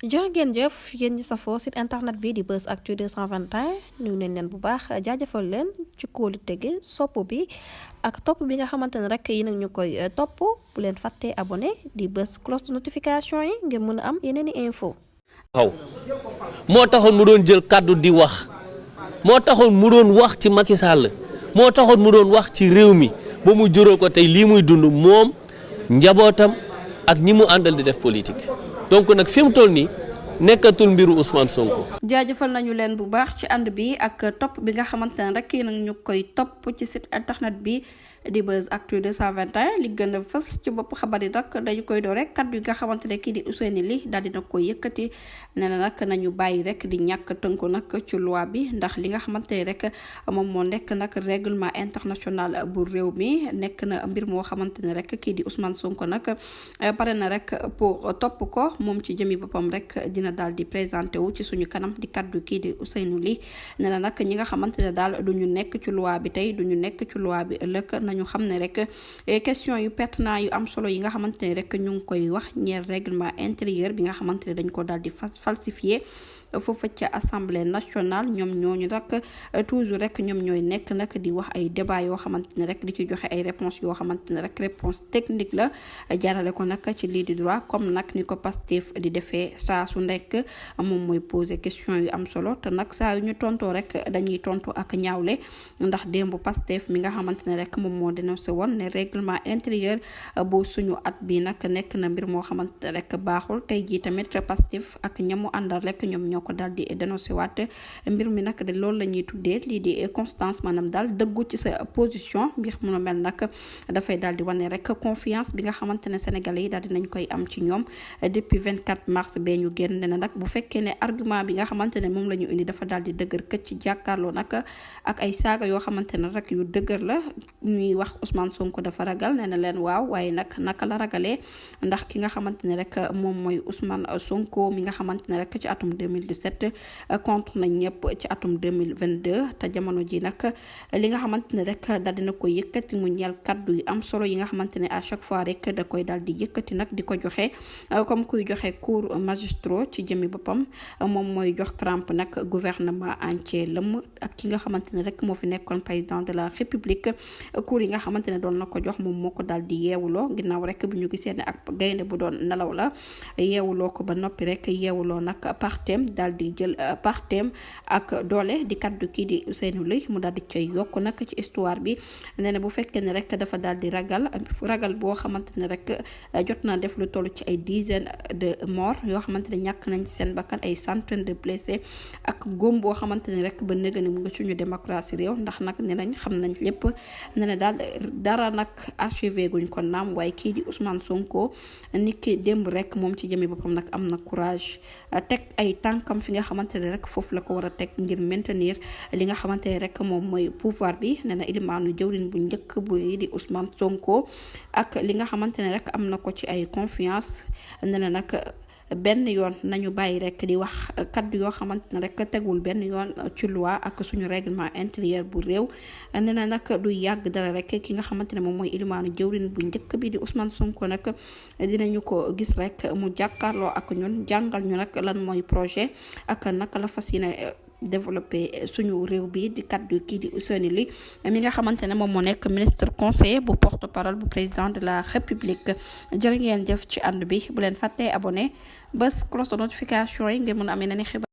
jërë ngeen jëf yéen ñi safoo site internet bi di Buzz Actu 221 nuyu nañ leen bu baax jaajëfal leen ci kóolu tege sopp bi ak topp bi nga xamante ne rek yi nag ñu koy topp bu leen fàttee abonné di bës cloche de notification yi ngir mën a am yeneen i info moo taxoon mu doon jël kàddu di wax moo taxoon mu doon wax ci Macky Sall moo taxoon mu doon wax ci réew mi ba mu jural ko tey lii muy dund moom njabootam ak ñi mu àndal di def politique donc nag fi mu toll nii nekkatul mbiru Ousmane Sonko. jaajëfal nañu leen bu baax ci ànd bi ak topp bi nga xamante ne rek nag ñu koy topp ci site internet bi di Buzz Actu 221 li gën a fës ci bopp xabar yi nag dañu koy doo rek kaddu yi nga xamante ne kii di Ousseynou Ly daal dina koy yëkkati nee na nag nañu bàyyi rek di ñàkk tënku nag ci loi bi ndax li nga xamante ne rek moom moo nekk nag règlement international bu réew mi nekk na mbir moo xamante ne rek kii di Ousmane Sonko nag pare na rek pour topp ko moom ci jëmi boppam rek dina daal di présenté wu ci suñu kanam di kaddu kii di Ousseynou Ly nee na nag ñi nga xamante ne daal du ñu nekk ci loi bi tey du ñu nekk ci loi bi ëllëg nañu xam ne rek question yu pertinent yu am solo yi nga xamante ne rek ñu ngi koy wax ñeer règlement intérieur bi nga xamante ne dañ ko daal di falsifié foofa ca assemblée nationale ñoom ñooñu rek toujours rek ñoom ñooy nekk nag di wax ay débat yoo xamante ne rek di ci joxe ay réponse yoo xamante ne rek réponse technique la jaarale ko nag ci lii di droit comme nag ni ko Pastef di defee saa su nekk moom mooy poser question yu am solo te nag saa yu ñu tontoo rek dañuy tontu ak ñaawle ndax démb Pastef mi nga xamante ne rek moom moo dénoncé woon ne règlement intérieur bu suñu at bi nag nekk na mbir moo xamante ne rek baaxul tey jii tamit Pastef ak ñamu àndal rek ñoom ko daal di dénoncé waat mbir mi nag de loolu la ñuy tuddee lii di constance maanaam daal dëggu ci sa position mbir mu mel nag dafay daal di wane rek confiance bi nga xamante ne sénégalais yi daal di nañ koy am ci ñoom depuis 24 mars bee ñu génn ne nag bu fekkee ne argument bi nga xamante ne moom la ñu indi dafa daal di dëgër këcc ci jàkkaarloo nag ak ay saaga yoo xamante ne rek yu dëgër la ñuy wax Ousmane Sonko dafa ragal nee na leen waaw waaye nag naka la ragalee ndax ki nga xamante ne rek moom mooy Ousmane Sonko mi nga xamante ne rek ci atum 2017 contre nañ ñëpp ci atum 2022 te jamono ji nag li nga xamante ne rek daal dina koy yëkkati mu ñeel kaddu yu am solo yi nga xamante ne à chaque fois rek da koy daal di yëkkati nag di ko joxe comme kuy joxe cours magistral ci jëmi boppam moom mooy jox crampe nag gouvernement entier lëm ak ki nga xamante ne rek moo fi nekkoon président de la république cours yi nga xamante ne doon na ko jox moom moo ko daal di yeewuloo ginnaaw rek bu ñu gisee ne ak gaynde bu doon nelaw la yeewuloo ko ba noppi rek yeewuloo nag partem daal di jël partem ak doole di kaddu kii di Ousseynou Ly mu daal di cay yokk nag ci histoire bi nee na bu fekkee ne rek dafa daal di ragal boo xamante ne rek jot naa def lu toll ci ay dizaine de morts yoo xamante ne ñàkk nañ ci seen bakkan ay centaine de blessés ak góom boo xamante ne rek ba nëgëni mu nga suñu démocratie réew ndax nag ne nañ xam nañ lépp ne na daal dara nag archivé guñ ko naam waaye kii di Ousmane Sonko ni ki démb rek moom ci jëmi boppam nag am na courage teg ay tànkam fi nga xamante ne rek foofu la ko war a teg ngir maintenir li nga xamante ne rek moom mooy pouvoir bi nee na ilimaanu jëwriñ bu njëkk bu di Ousmane Sonko ak li nga xamante ne rek am na ko ci ay confiance nee na nag benn yoon nañu bàyyi rek di wax kaddu yoo xamante ne rek tegul benn yoon ci loi ak suñu règlement intérieur bu réew nee na nag du yàgg dara rek ki nga xamante ne moom mooy ilimaanu jëwriñ bu njëkk bi di Ousmane Sonko nag dinañu ko gis rek mu jàkkaarloo ak ñun jàngal ñu nag lan mooy projet ak naka la fas yéene développé suñu réew bi di kaddu kii di Ousseynou Ly mi nga xamante ne moom moo nekk ministre conseiller bu porte-parole bu président de la république jërë ngeen jëf ci ànd bi bu leen fàttee abonné bés cloche de notification yi ngeen mën a am yeneen i xibaar